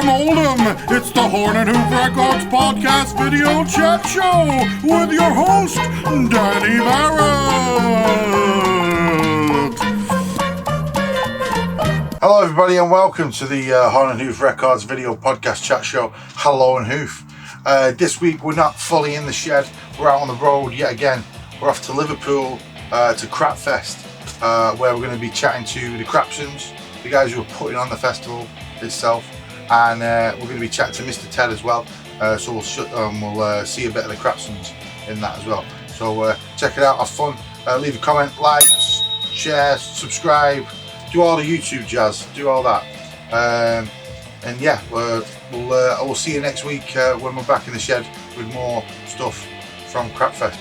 from Oldham, it's the Horn and Hoof Records podcast video chat show with your host, Danny Barrett. Hello everybody and welcome to the Horn and Hoof Records video podcast chat show, Hello and Hoof. This week we're not fully in the shed, we're out on the road yet again. We're off to Liverpool to Crapfest, where we're going to be chatting to the Crapsons, the guys who are putting on the festival itself, and we're going to be chatting to Mr. Ted as well. So we'll see a bit of the Crapsons in that as well. So check it out, have fun. Leave a comment, like, share, subscribe, do all the YouTube jazz, do all that. And yeah, we'll see you next week when we're back in the shed with more stuff from Crapfest.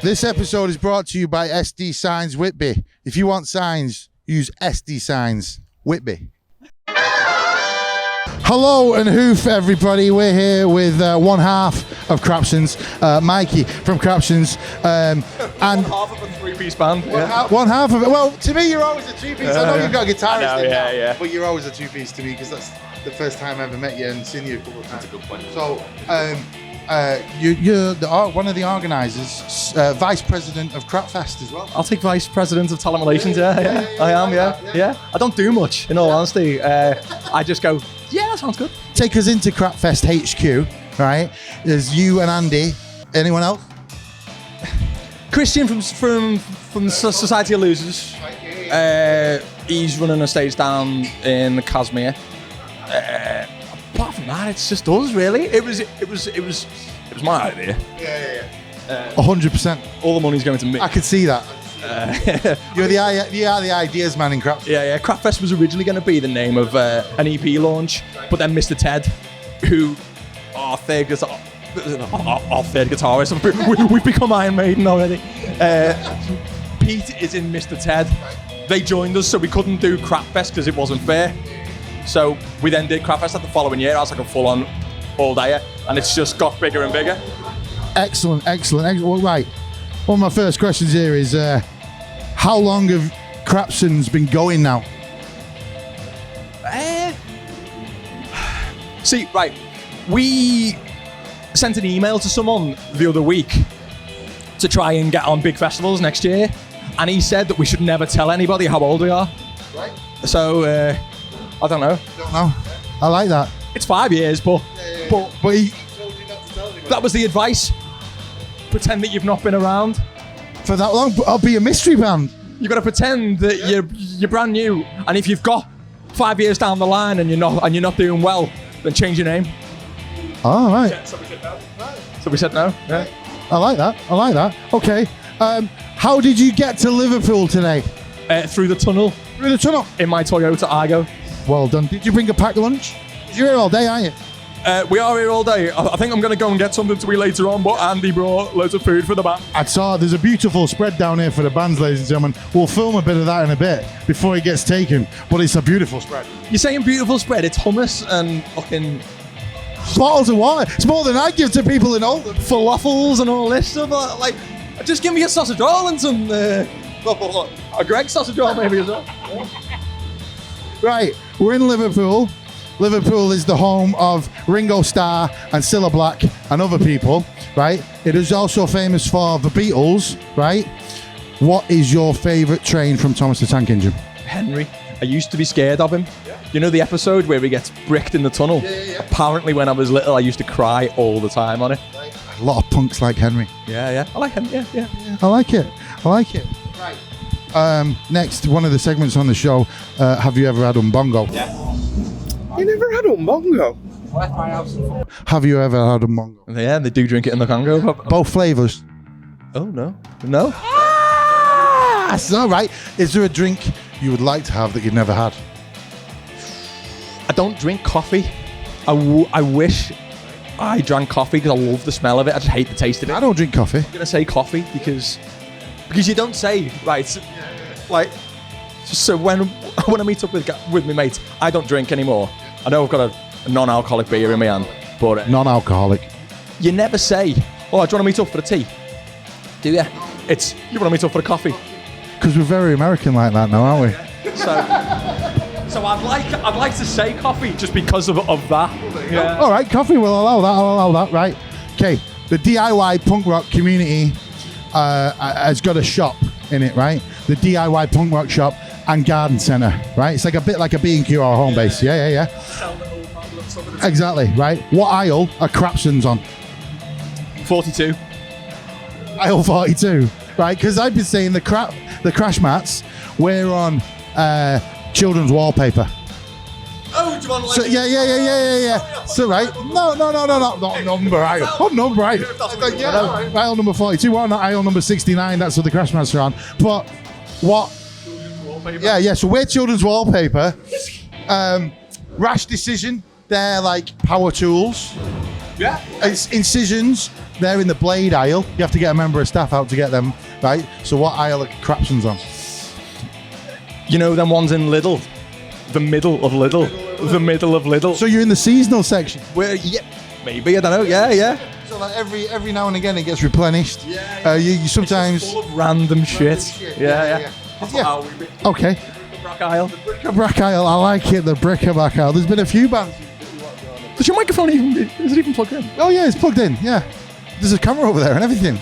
This episode is brought to you by SD Signs Whitby. If you want signs, use SD Signs Whitby. Hello and Hoof, everybody. We're here with one half of Crapsons, Mikey from Crapsons. And one half of a three-piece band. One half of it. Well, to me, you're always a two-piece. I know you've got a guitarist yeah. but you're always a two-piece to me because that's the first time I ever met you and seen you a couple of times. That's a good point. So, you're one of the organisers, vice president of Crapfest as well. I'll take vice president of talent relations. Yeah. I am. Yeah. I don't do much, in all honesty. I just go, yeah, that sounds good. Take us into Crapfest HQ, right? There's you and Andy. Anyone else? Christian from Society of Losers. He's running a stage down in the Casimir. Apart from that, it's just us, really. It was my idea. Yeah. 100%. All the money's going to me. I could see that. You are the ideas man in Crapfest. Yeah. Crapfest was originally going to be the name of an EP launch, but then Mr. Ted, who our third guitarist, we've become Iron Maiden already. Pete is in Mr. Ted. They joined us, so we couldn't do Crapfest because it wasn't fair. So we then did Crapfest the following year. I was like a full-on all-dayer, and it's just got bigger and bigger. Excellent. Well, right. One of my first questions here is, how long have Crapsons been going now? See, right, we sent an email to someone the other week to try and get on big festivals next year, and he said that we should never tell anybody how old we are. Right. So, I don't know. I like that. It's 5 years, but he told you not to tell anybody. That was the advice. Pretend that you've not been around for that long. I'll be a mystery band. You've got to pretend that you're brand new, and if you've got 5 years down the line and you're not doing well, then change your name. Oh, right. So we said no. Yeah. I like that. Okay. How did you get to Liverpool today? Through the tunnel. Through the tunnel? In my Toyota Argo. Well done. Did you bring a packed lunch? You're here all day, aren't you? We are here all day. I think I'm going to go and get something to eat later on, but Andy brought loads of food for the band. I saw there's a beautiful spread down here for the bands, ladies and gentlemen. We'll film a bit of that in a bit before it gets taken, but it's a beautiful spread. You're saying beautiful spread? It's hummus and fucking bottles of water. It's more than I give to people in Oldham. Falafels and all this stuff. Like, just give me a sausage roll and some a Greg sausage roll maybe as well. Right, we're in Liverpool. Liverpool is the home of Ringo Starr and Cilla Black and other people, right? It is also famous for the Beatles, right? What is your favourite train from Thomas the Tank Engine? Henry. I used to be scared of him. Yeah. You know the episode where he gets bricked in the tunnel? Yeah. Apparently when I was little, I used to cry all the time on it. Right. A lot of punks like Henry. Yeah. I like him. Yeah. I like it. Right. Next, one of the segments on the show, have you ever had umbongo? Yeah. You never had umbongo? Have you ever had umbongo? Yeah, they do drink it in the Congo. Both flavours? Oh, no. That's all right. Is there a drink you would like to have that you've never had? I don't drink coffee. I wish I drank coffee because I love the smell of it. I just hate the taste of it. I don't drink coffee. I'm going to say coffee because you don't say, right, like, so when I meet up with my mates, I don't drink anymore. I know I've got a non-alcoholic beer in my hand, but... non-alcoholic. You never say, oh, do you want to meet up for a tea? Do you? It's, you want to meet up for a coffee? Because we're very American like that now, aren't we? So I'd like to say coffee just because of that. Yeah. All right, coffee. We'll allow that. I'll allow that. Right. Okay. The DIY punk rock community has got a shop in it, right? The DIY punk rock shop and garden centre, right? It's like a bit like a B&Q or a home base. Yeah. Exactly, right? What aisle are Crapsons on? 42. Aisle 42, right? Because I've been saying the crash mats, we're on children's wallpaper. Oh, do you want So, yeah. So, right. No, not number aisle. What number aisle? Aisle number 42. Well, not aisle number 69. That's what the crash mats are on. But what? Yeah. So we're children's wallpaper. Rash Decision. They're like power tools. Yeah. It's Incisions. They're in the blade aisle. You have to get a member of staff out to get them, right? So what aisle are Crapsons on? You know them ones in Lidl. The middle of Lidl. The middle of Lidl. So you're in the seasonal section. Maybe, I don't know. Yeah. So like every now and again it gets replenished. You sometimes Full of random shit. Yeah. Okay. Brick aisle. Brick aisle, I like it. The bric-a-brac aisle. There's been a few bands. Does your microphone is it even plugged in? Oh yeah, it's plugged in. Yeah. There's a camera over there and everything.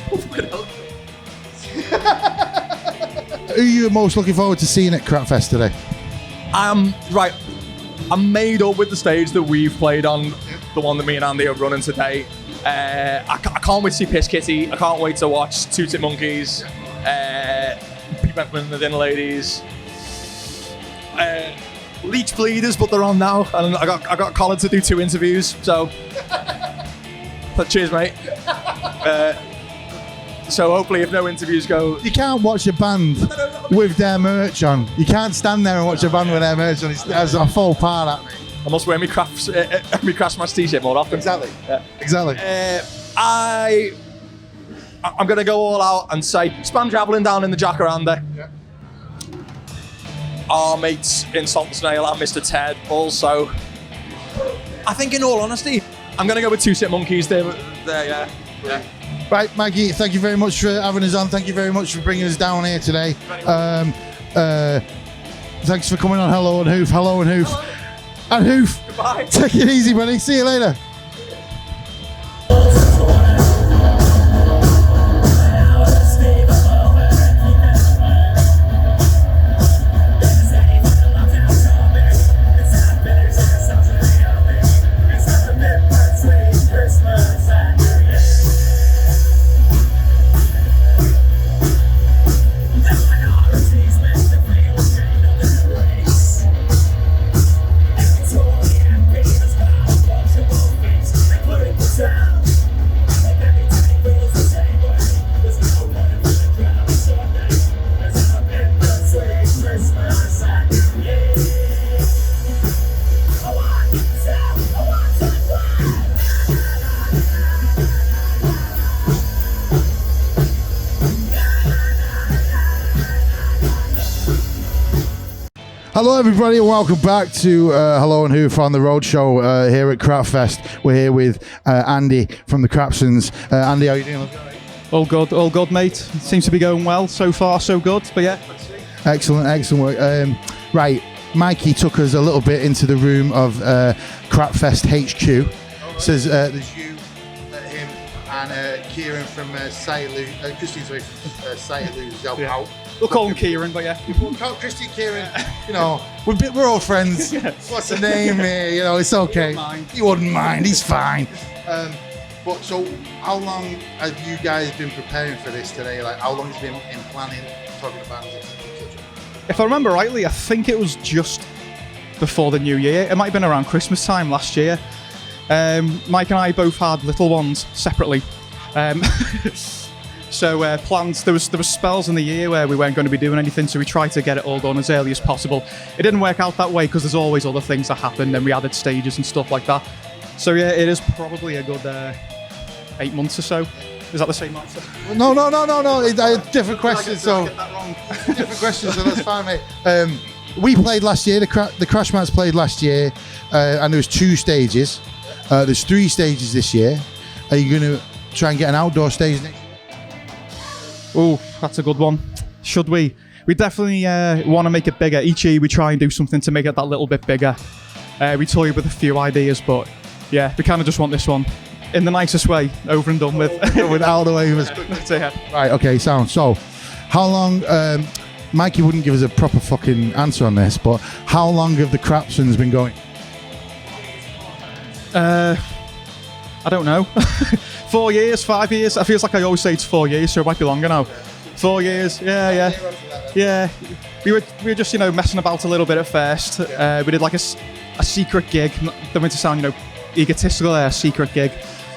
Who are you most looking forward to seeing at Crapfest today? Right. I'm made up with the stage that we've played on, the one that me and Andy are running today. I can't wait to see Piss Kitty. I can't wait to watch Two Tit Monkeys, People and the Dinner Ladies, Leech Bleeders, but they're on now, and I got Colin to do 2 interviews. So, cheers, mate. So hopefully, if no interviews go, you can't watch a band with their merch on. You can't stand there and watch a band with their merch on. It's a full part at me. I must wear my Crash Match t-shirt more often. Exactly. Yeah. Exactly. I'm going to go all out and say Spam Javelin down in the Jacaranda. Yeah. Our mates in Salt and Snail and Mr. Ted also. I think in all honesty, I'm going to go with Two Tit Monkeys there, yeah. Right, Mikey, thank you very much for having us on. Thank you very much for bringing us down here today. Thanks for coming on Hello and Hoof. Hello and Hoof. Hello. And Hoof. Goodbye. Take it easy, buddy. See you later. Hello everybody and welcome back to Hello and Hoof on the road show here at Crapfest. We're here with Andy from the Crapsons. Andy, how are you doing? All good, mate. Seems to be going well so far, so good. But yeah, excellent work. Right, Mikey took us a little bit into the room of Crapfest HQ. Says there's you, him, and Kieran from Christine's way from Sightaloo's out. We'll call him Kieran, but yeah. We'll call Christy Kieran. You know, we're all friends. What's the name here? You know, it's okay. He wouldn't mind. He's fine. But so, how long have you guys been preparing for this today? Like, how long has it been in planning, talking about it? If I remember rightly, I think it was just before the new year. It might have been around Christmas time last year. Mike and I both had little ones separately. So plans, there was spells in the year where we weren't going to be doing anything, so we tried to get it all done as early as possible. It didn't work out that way because there's always other things that happen, and we added stages and stuff like that. So yeah, it is probably a good 8 months or so. Is that the same answer? No. Different questions, so different questions, so that's fine, mate. We played last year. The Crash Mats played last year, and there was 2 stages. There's 3 stages this year. Are you going to try and get an outdoor stage next year? Oh, that's a good one. Should we? We definitely want to make it bigger. Each year we try and do something to make it that little bit bigger. We toy with a few ideas, but yeah, we kind of just want this one in the nicest way, over and done with. Without the way. So, yeah. Right, okay, sound. So, how long, Mikey wouldn't give us a proper fucking answer on this, but how long have the Crapsons been going? I don't know. 4 years, 5 years. I feels like I always say it's 4 years, so it might be longer now. 4 years, yeah. We were just, messing about a little bit at first. We did like a secret gig. Don't mean to sound, egotistical there, secret gig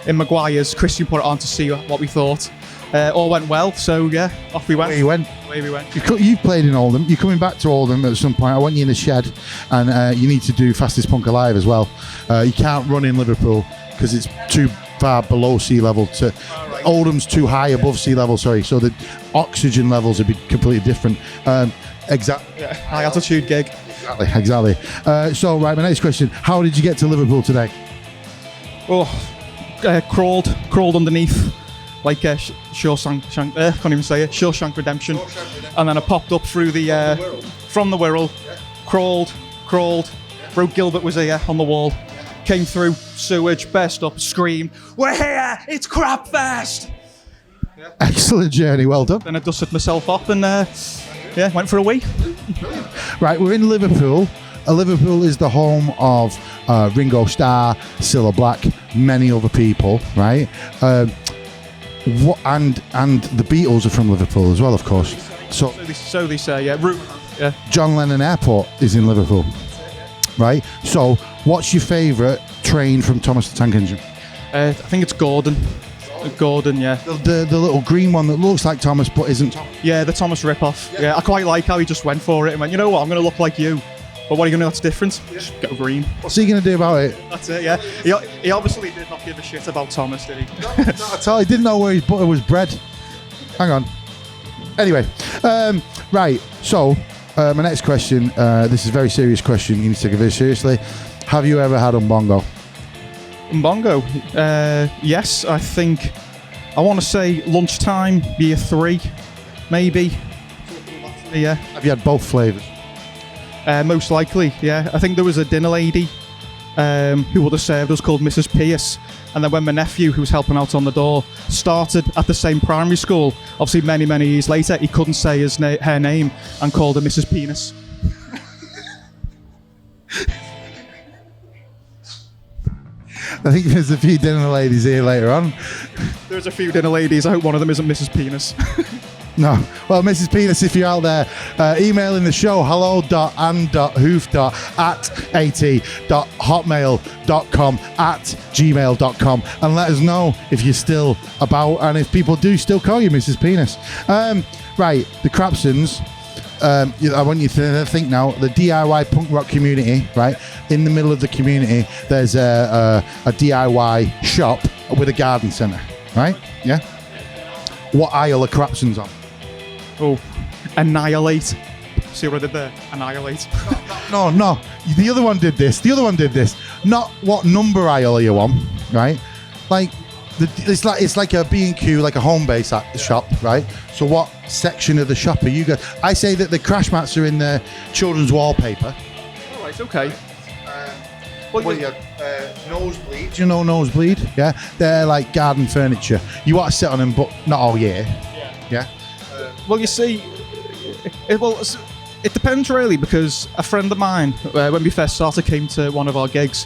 in Maguire's. Christian put it on to see what we thought. All went well, so yeah, off we went. Away we went. You've played in Oldham. You're coming back to Oldham at some point. I want you in the shed, and you need to do Fastest Punk Alive as well. You can't run in Liverpool because it's too far below sea level. Oldham's too high above sea level. Sorry, so the oxygen levels would be completely different. Exactly. Yeah, high altitude gig. Exactly. So right, my next question: how did you get to Liverpool today? Crawled underneath. Like Shawshank, can't even say it. Shawshank Redemption, and then I popped up through from the Wirral, crawled. Broke Gilbert was here on the wall, came through sewage, burst up, screamed, "We're here! It's Crapfest!" Excellent journey, well done. Then I dusted myself off and went for a wee. Right, we're in Liverpool. Liverpool is the home of Ringo Starr, Cilla Black, many other people, right? And the Beatles are from Liverpool as well, of course. So they say, yeah. John Lennon Airport is in Liverpool, right? So, what's your favourite train from Thomas the Tank Engine? I think it's Gordon. Gordon, yeah. The little green one that looks like Thomas but isn't Thomas. Yeah, the Thomas rip-off. Yeah, I quite like how he just went for it and went, you know what, I'm going to look like you. But what are you going to do that's different? Just go green. What's he going to do about it? That's it, yeah. He obviously did not give a shit about Thomas, did he? Not at all. He didn't know where his butter was bred. Hang on. Anyway, right. So, my next question, this is a very serious question. You need to take it very seriously. Have you ever had umbongo? Umbongo? Yes, I think. I want to say lunchtime, year 3, maybe. Yeah. Have you had both flavours? Most likely, yeah. I think there was a dinner lady who would have served us called Mrs. Pierce. And then when my nephew, who was helping out on the door, started at the same primary school, obviously many, many years later, he couldn't say her name and called her Mrs. Penis. I think there's a few dinner ladies here later on. There's a few dinner ladies. I hope one of them isn't Mrs. Penis. No. Well, Mrs. Penis, if you're out there, email in the show hello.and.hoof.at@gmail.com and let us know if you're still about and if people do still call you Mrs. Penis. Right, the Crapsons. I want you to think now, the DIY punk rock community, right? In the middle of the community, there's a DIY shop with a garden centre, right? Yeah? What aisle are Crapsons on? Oh, annihilate. See what I did there? Annihilate. No. The other one did this. Not what number aisle are you on, right? Like, it's like a B&Q, like a home base at the shop, right? So what section of the shop are you going? I say that the crash mats are in the children's wallpaper. All right, okay. What do you got? Nosebleed. Do you know Nosebleed? Yeah, they're like garden furniture. You want to sit on them, but not all year. Yeah. Well, you see, it depends really, because a friend of mine, when we first started, came to one of our gigs,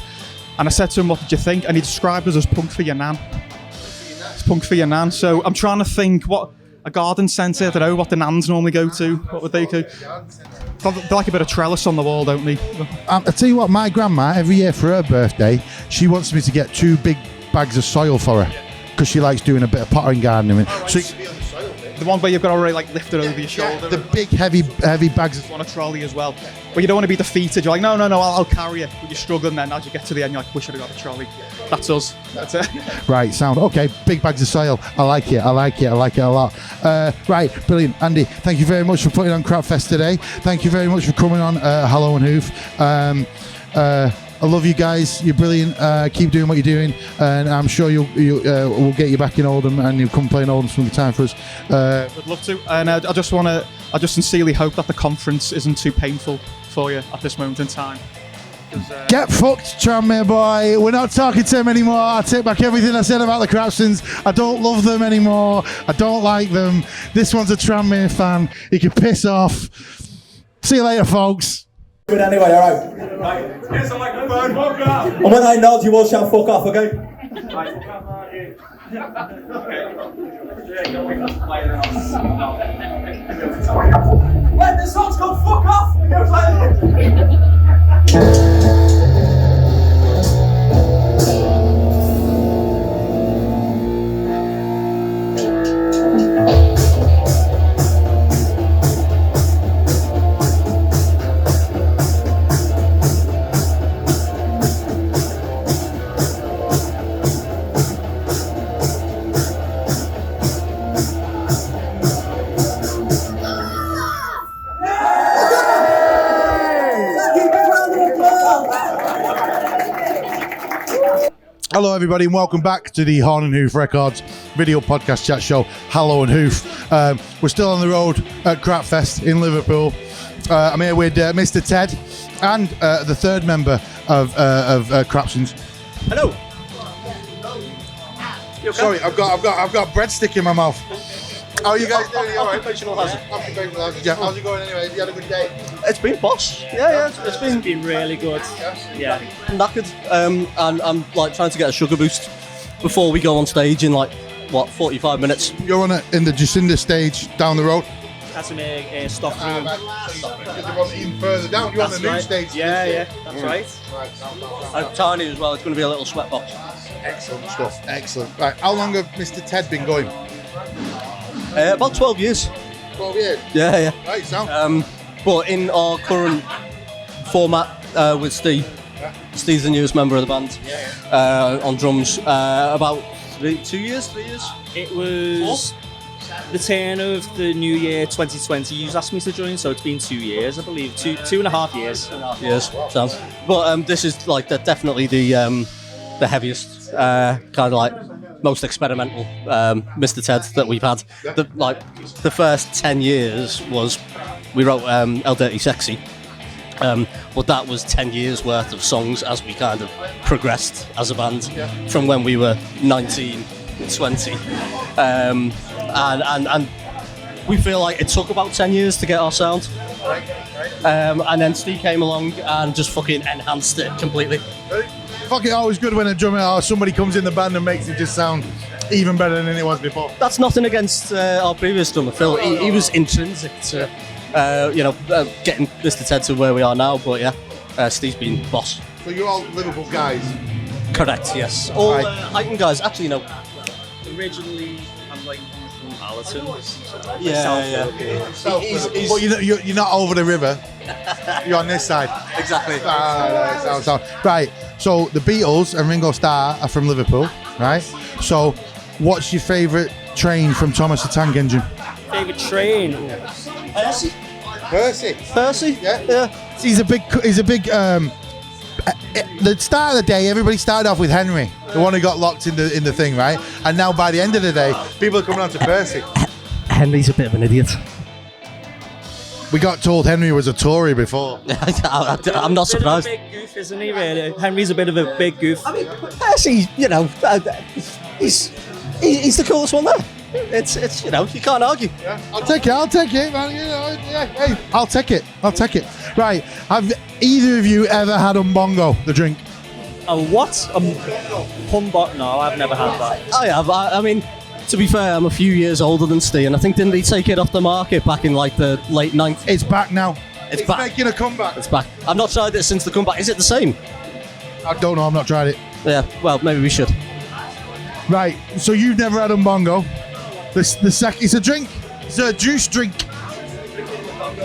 and I said to him, "What did you think?" And he described us as punk for your nan. It's punk for your nan. So I'm trying to think what a garden centre. I don't know what the nans normally go to. What would they go? They like a bit of trellis on the wall, don't they? I tell you what, my grandma, every year for her birthday, she wants me to get 2 big bags of soil for her because she likes doing a bit of pottering gardening. Right, so the one where you've got to already like lift it over your shoulder. The big heavy bags. On a trolley as well. But you don't want to be defeated. You're like, no, I'll carry it. But you're struggling then as you get to the end, you're like, wish I'd have got a trolley. That's us. That's it. Right, sound. Okay, big bags of soil. I like it a lot. Right, brilliant. Andy, thank you very much for putting on Crapfest today. Thank you very much for coming on Hello and Hoof. I love you guys. You're brilliant. Keep doing what you're doing, and I'm sure we'll get you back in Oldham, and you'll come play in Oldham some time for us. I'd love to. And I just want to I just sincerely hope that the conference isn't too painful for you at this moment in time. Get fucked, Tranmere boy. We're not talking to him anymore. I take back everything I said about the Crapstons. I don't love them anymore. I don't like them. This one's a Tranmere fan. He can piss off. See you later, folks. But anyway, alright. Right. Here's the microphone. Fuck off. And when I nod, you all shout fuck off, okay? Right, fuck off, Marky. When the song's called fuck off, it goes like Hello, everybody, and welcome back to the Horn and Hoof Records video podcast chat show. Hello and Hoof. We're still on the road at Crapfest in Liverpool. I'm here with Mr. Ted and the third member of Crapsons. Hello. Sorry, I've got a breadstick in my mouth. How are you guys doing? You all right? Occupational hazard. Occupational hazard. Yeah. How's it going anyway? Have you had a good day? It's been boss. Yeah, it's been really good. Yeah. knackered. And I'm like trying to get a sugar boost before we go on stage in like 45 minutes. You're in the Jacinda stage down the road. Casimir stock room. You want even further down? You're on the new stage. Yeah, that's right. And tiny as well. It's going to be a little sweat box. Excellent stuff. Excellent. Right. How long have Mr. Ted been going? About 12 years. 12 years. Yeah. Right, sound. But in our current format with Steve. Steve's the newest member of the band. On drums. About 3 years. It was the turn of the new year 2020. You asked me to join, so it's been 2 years, I believe. Two and a half years. Yes, sounds. But this is like definitely the heaviest, kind of like most experimental Mr. Ted that we've had. The first 10 years was we wrote El Dirty Sexy, but that was 10 years worth of songs as we kind of progressed as a band from when we were 19, 20, and we feel like it took about 10 years to get our sound. And then Steve came along and just fucking enhanced it completely. Fucking always good when a drummer or somebody comes in the band and makes it just sound even better than it was before. That's nothing against our previous drummer, Phil. He was intrinsic to, getting Mr. Ted to where we are now. But yeah, Steve's been boss. So you're all Liverpool guys? Correct, yes. All Right. Highton guys. Actually, no. Originally, I'm like from Allerton. Yeah. But you're not over the river. You're on this side. Exactly. Right. So the Beatles and Ringo Starr are from Liverpool, right? So what's your favourite train from Thomas the Tank Engine? Favourite train? Percy. Yeah. He's a big. At the start of the day, everybody started off with Henry, the one who got locked in the thing, right? And now by the end of the day, people are coming on to Percy. Henry's a bit of an idiot. We got told Henry was a Tory before. I'm not surprised. Bit of a big goof, isn't he? Really, Henry's a bit of a big goof. I mean, Percy, he's the coolest one there. It's you can't argue. Yeah. I'll take it, man. Hey, I'll take it. Right. Have either of you ever had umbongo, the drink? A what? Humbot? No, I've never had that. I have. I mean, to be fair, I'm a few years older than Steve, and I think didn't he take it off the market back in like the late 90s? It's back now. It's back. Making a comeback. It's back. I've not tried it since the comeback. Is it the same? I don't know. I've not tried it. Yeah. Well, maybe we should. Right. So you've never had umbongo. It's a drink. It's a juice drink.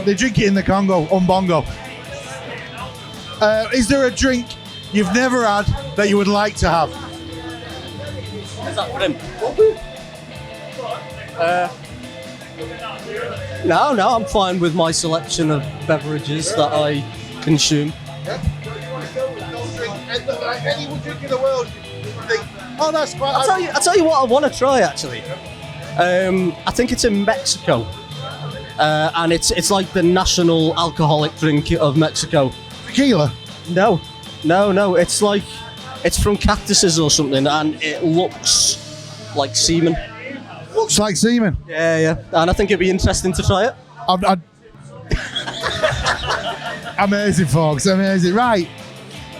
They drink it in the Congo. Umbongo. Is there a drink you've never had that you would like to have? Is that for him? No, I'm fine with my selection of beverages that I consume. Any drink in the world. Oh, that's quite. I'll tell you what I want to try actually. I think it's in Mexico. and it's like the national alcoholic drink of Mexico. Tequila? No, it's from cactuses or something, and it looks like semen. Looks like semen. Yeah, and I think it'd be interesting to try it. Amazing, folks, amazing. Right,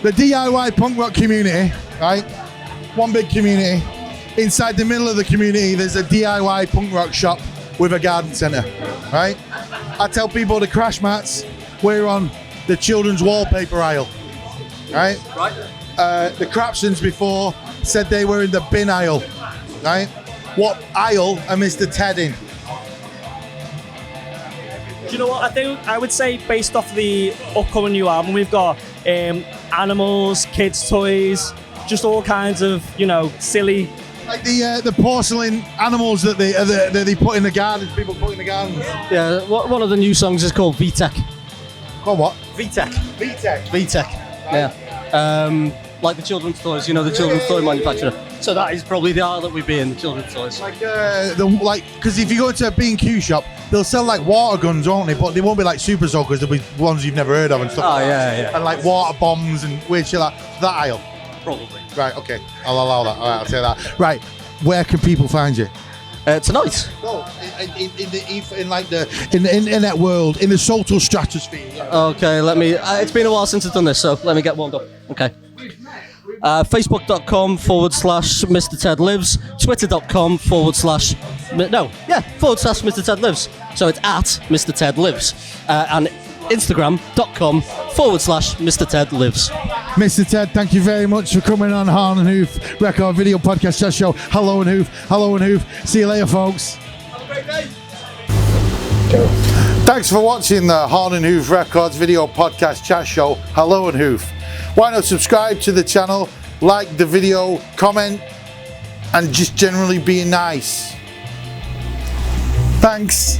the DIY punk rock community, right? One big community. Inside the middle of the community, there's a DIY punk rock shop with a garden centre, right? I tell people the crash mats, we're on the children's wallpaper aisle, right? Right. The Crapsons before said they were in the bin aisle, right? What aisle are Mr. Ted in? Do you know what? I think I would say based off the upcoming new album, we've got animals, kids' toys, just all kinds of, silly. Like the porcelain animals that they put in the gardens, people put in the gardens. Yeah, one of the new songs is called VTech. Called what? VTech. VTech. VTech. Yeah. Like the children's toys, the children's toy manufacturer. So that is probably the aisle that we'd be in, the children's toys. Because if you go into a B&Q shop, they'll sell like water guns, won't they? But they won't be like super soakers. They'll be ones you've never heard of and stuff. Oh, yeah. And like water bombs and weird shit like that aisle. Probably. Right. Okay. I'll allow that. All right. I'll say that. Right. Where can people find you? Tonight. No, in the internet world, in the social stratosphere. Yeah. Okay, let me. It's been a while since I've done this, so let me get warmed up. Okay. Facebook.com/Mr. Ted Lives. Twitter.com/ Mr. Ted Lives. So it's at Mr. Ted Lives. And Instagram.com/ Mr. Ted Lives. Mr. Ted, thank you very much for coming on Harn and Hoof Record Video Podcast Chat Show. Hello and Hoof. Hello and Hoof. See you later, folks. Have a great day. Thanks for watching the Harn and Hoof Records Video Podcast Chat Show. Hello and Hoof. Why not subscribe to the channel, like the video, comment, and just generally being nice. Thanks.